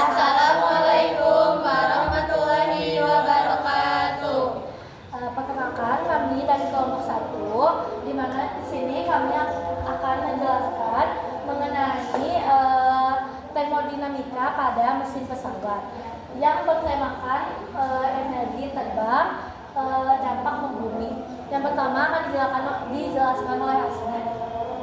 Assalamualaikum warahmatullahi wabarakatuh. Perkenalkan, kami dari kelompok 1, di mana di sini kami akan menjelaskan mengenai termodinamika pada mesin pesawat yang bertemakan energi terbang, dampak membumi. Yang pertama akan dijelaskan oleh Hasnan.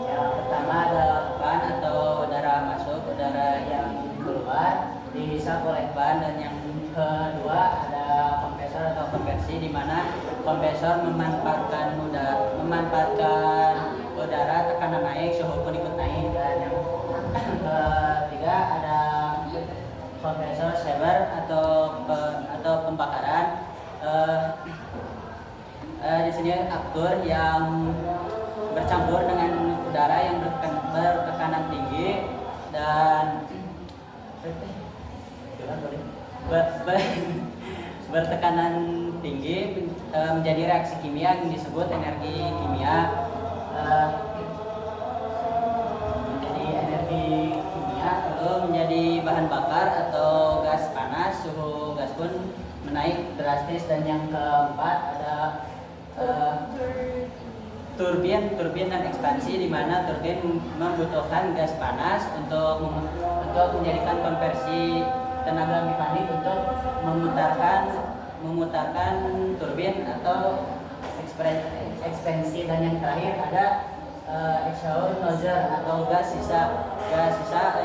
Yang pertama ada ban atau udara masuk, udara yang keluar dihisap oleh ban, dan yang kedua ada kompresor atau konversi, di mana kompresor memanfaatkan udara tekanan naik, suhu pun ikut naik. Dan yang ketiga ada kompresor saver atau pembakaran. Di sini aftur yang bercampur dengan udara yang bertekanan tinggi dan bertekanan tinggi menjadi reaksi kimia yang disebut energi kimia. Menjadi energi kimia lalu menjadi bahan bakar atau gas panas, suhu gas pun menaik drastis. Dan yang keempat ada turbin dan ekspansi, di mana turbin membutuhkan gas panas untuk menjadikan konversi tenaga mekanik untuk memutarkan turbin atau ekspansi. Dan yang terakhir ada exhaust nozzle atau gas sisa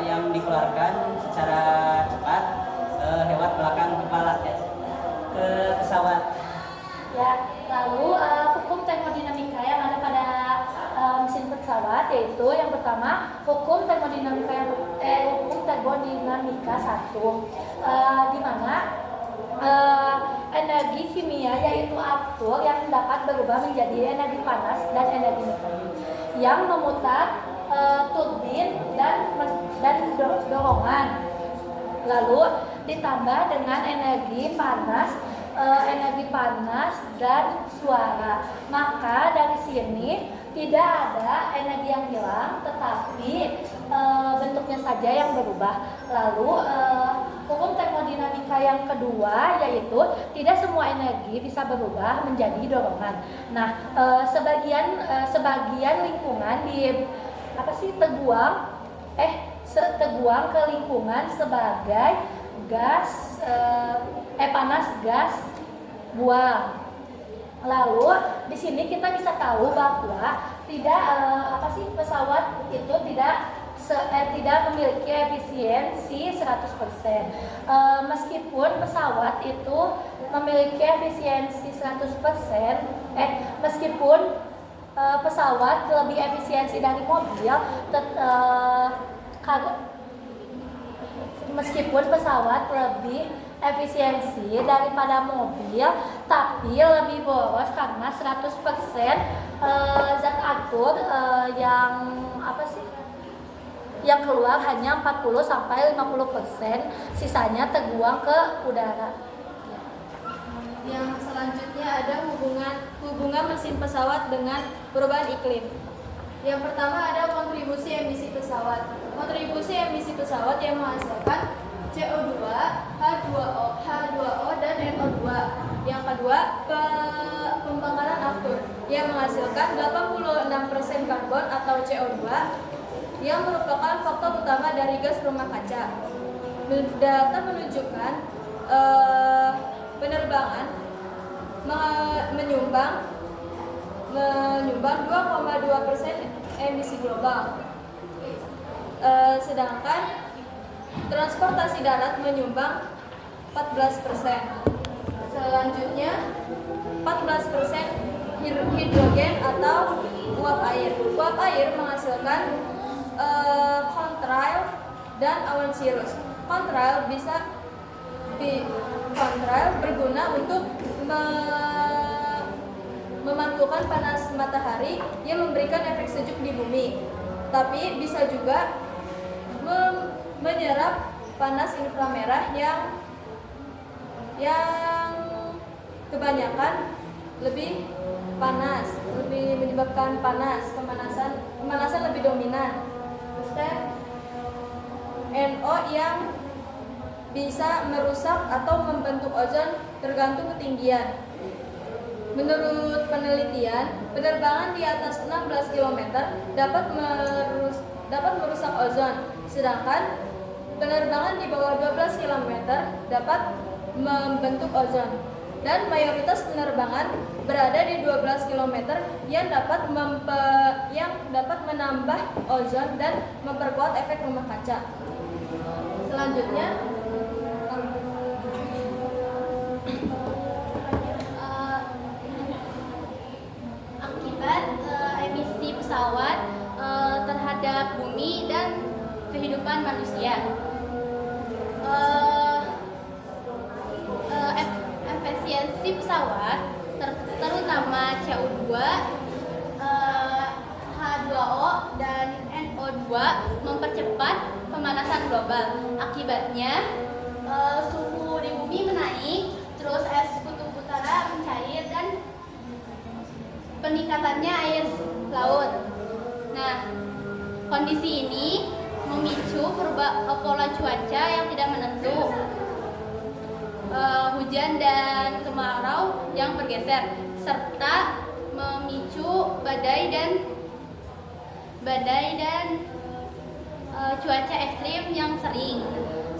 yang dikeluarkan secara cepat lewat belakang kepala ke pesawat. Ya, lalu hukum termodinamika yang ada pada mesin pesawat yaitu yang pertama hukum termodinamika satu, di mana energi kimia yaitu aftur yang dapat berubah menjadi energi panas dan energi mekanik yang memutar turbin dan dorongan, lalu ditambah dengan energi panas dan suara. Maka dari sini tidak ada energi yang hilang, tetapi bentuknya saja yang berubah. Lalu hukum termodinamika yang kedua yaitu tidak semua energi bisa berubah menjadi dorongan. Nah, sebagian lingkungan terbuang ke lingkungan sebagai gas panas gas buang. Lalu di sini kita bisa tahu bahwa pesawat itu tidak memiliki efisiensi 100%. Meskipun pesawat itu memiliki efisiensi 100%, meskipun pesawat lebih efisiensi dari mobil, meskipun pesawat lebih efisiensi daripada mobil, tapi lebih boros karena 100% zat aftur yang keluar hanya 40-50%, sisanya terbuang ke udara. Yang selanjutnya ada hubungan mesin pesawat dengan perubahan iklim. Yang pertama ada kontribusi emisi pesawat. Kontribusi emisi pesawat yang menghasilkan CO2, H2O, dan NO2. Yang kedua, pembakaran aftur yang menghasilkan 86% karbon atau CO2 yang merupakan faktor utama dari gas rumah kaca. Data menunjukkan penerbangan menyumbang 2,2% emisi global. Sedangkan transportasi darat menyumbang 14%. Selanjutnya 14% hidrogen atau uap air. Uap air menghasilkan contrail dan awan cirrus. Contrail berguna untuk memantulkan panas matahari yang memberikan efek sejuk di bumi, tapi bisa juga menyerap panas inframerah yang kebanyakan lebih panas, lebih menyebabkan pemanasan lebih dominan. Terus NO yang bisa merusak atau membentuk ozon tergantung ketinggian. Menurut penelitian, penerbangan di atas 16 km dapat merusak ozon, sedangkan penerbangan di bawah 12 km dapat membentuk ozon. Dan mayoritas penerbangan berada di 12 km yang dapat menambah ozon dan memperkuat efek rumah kaca. Selanjutnya, akibat emisi pesawat terhadap bumi dan kehidupan manusia. Efisiensi pesawat terutama CO2, H2O dan NO2 mempercepat pemanasan global. Akibatnya suhu di bumi menaik, terus es kutub utara mencair dan peningkatannya air laut. Nah, kondisi ini memicu pola cuaca yang tidak menentu, hujan dan kemarau yang bergeser, serta memicu badai dan cuaca ekstrim yang sering.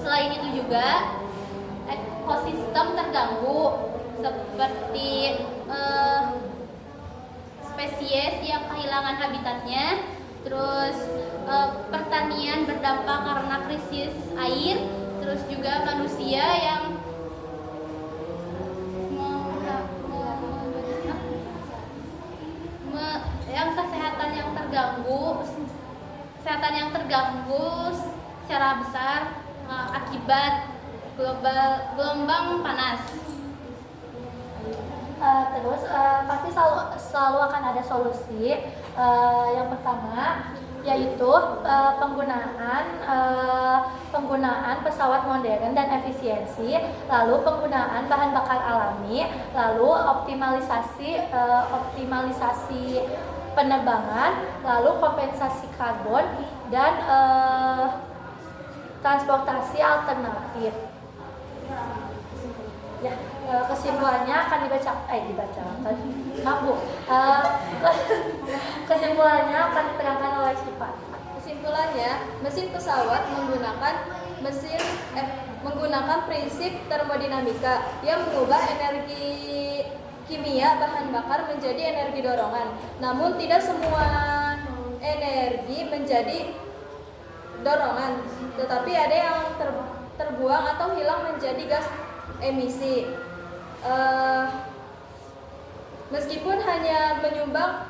Selain itu juga ekosistem terganggu seperti spesies yang kehilangan habitatnya, terus pertanian berdampak karena krisis air, terus juga manusia yang kesehatan yang terganggu secara besar akibat gelombang panas. Terus pasti selalu akan ada solusi. Yang pertama yaitu penggunaan pesawat modern dan efisiensi, lalu penggunaan bahan bakar alami, lalu optimalisasi penerbangan, lalu kompensasi karbon dan transportasi alternatif. Ya, kesimpulannya akan kesimpulannya akan diterangkan oleh Syifa. kesimpulannya, mesin pesawat menggunakan prinsip termodinamika yang mengubah energi kimia bahan bakar menjadi energi dorongan. Namun tidak semua energi menjadi dorongan, tetapi ada yang terbuang atau hilang menjadi gas emisi. Meskipun hanya menyumbang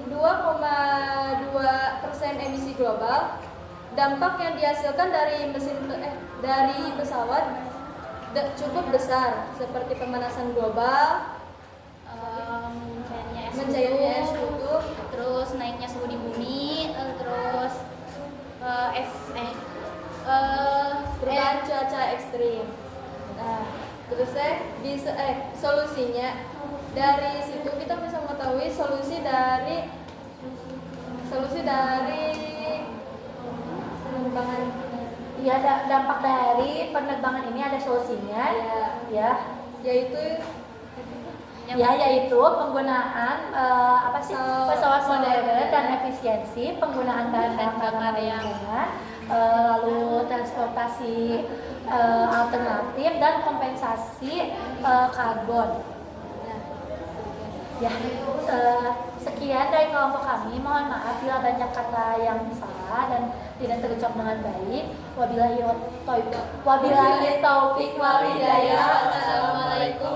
2,2% emisi global, dampak yang dihasilkan dari pesawat cukup besar, seperti pemanasan global, mencairnya es kutub, terus naiknya suhu di bumi, terus perubahan cuaca ekstrim. Nah, terus solusinya dari situ kita bisa mengetahui solusi dari penerbangan. Iya, dampak dari penerbangan ini ada solusinya, yaitu penggunaan pesawat modern dan efisiensi, penggunaan bahan bakar yang ringan, lalu transportasi alternatif dan kompensasi karbon. Sekian dari kelompok kami. Mohon maaf bila banyak kata yang salah dan tidak terucap dengan baik. Wabillahi taufiq wal hidayah. Wassalamualaikum